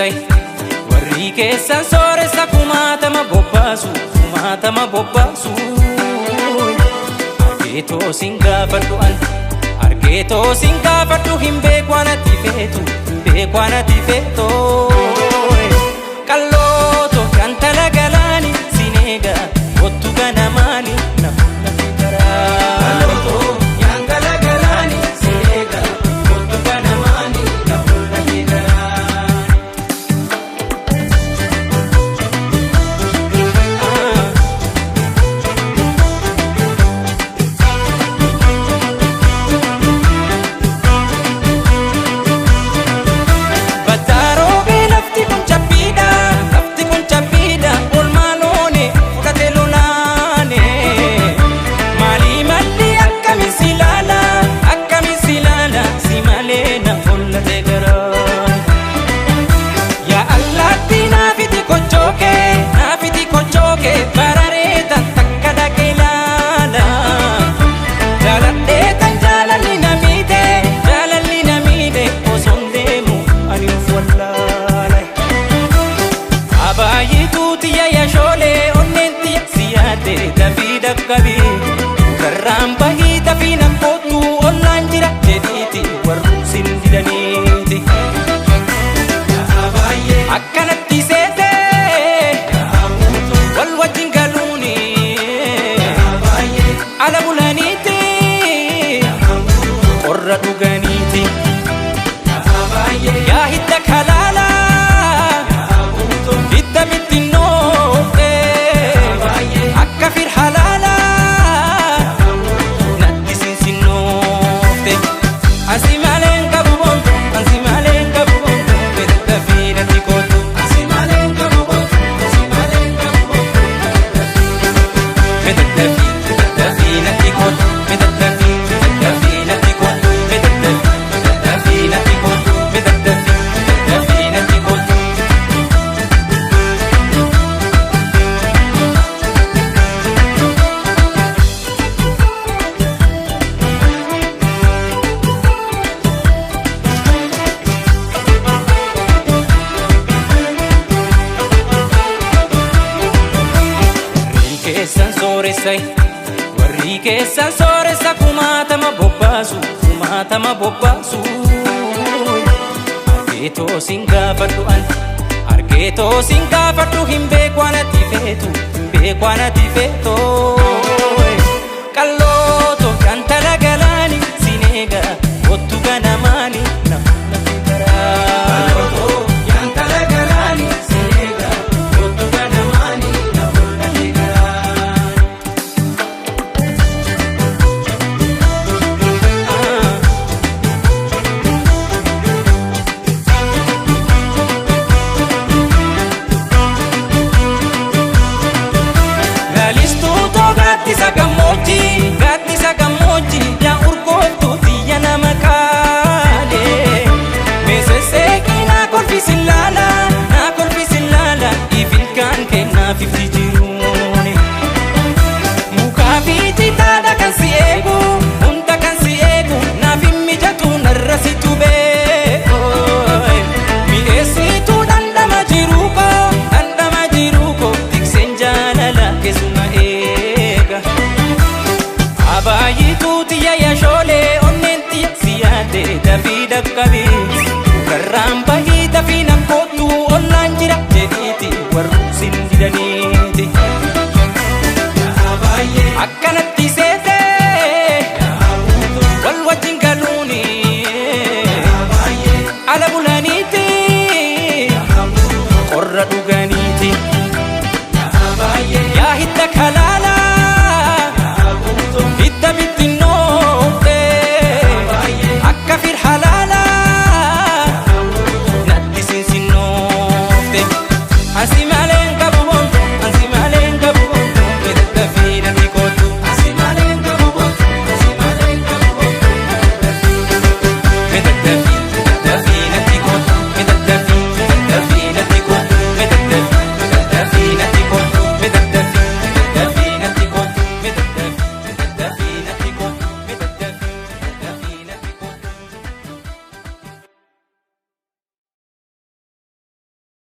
sooressai warri keessan sooressa kumaatama bobbaasu argeetoo sin gaafadhu an argeetoo sin gaafadhu hin beeku anatti feetu qallooto kan tala galaani sin eega kottu ganamaani namoota garaa Karamba hita fina kotu online jira jediti warru sin didaniiti akkanatti seete wal wajjin galuuni ala bulaniiti qorra dhuganiiti yaa hidda kalaala hidda bittinnoofte akka firhalaala warri keessan sooressa kumaatama bobbaasu argeetoo sin gaafadhu an argeetoo sin gaafadhu hin beeku anatti feetu qallooto kan tala galaani sin eega kottu ganamaani namoota garaa Gattisa gammoojji yaa urgooftu xiyya nama kaale meesseeqi naa kolfisin laala ifilkaan kennaa fifti jiruuni mukaa fi citaadha kan si eegu hunda kan si eegu naaf hin mijatu narra situ beeko mi'eessituu dhandhama jiruuko tikseen jaalala keessuma eega abayitu tiya yashole onnenti siyate dafii dakkabi karamba hita fina kotu online jira jediti warru sin didaniiti akkanatti seete wal wajjin galuuni ala bulaniiti qorra dhuganiiti yaa hidda kala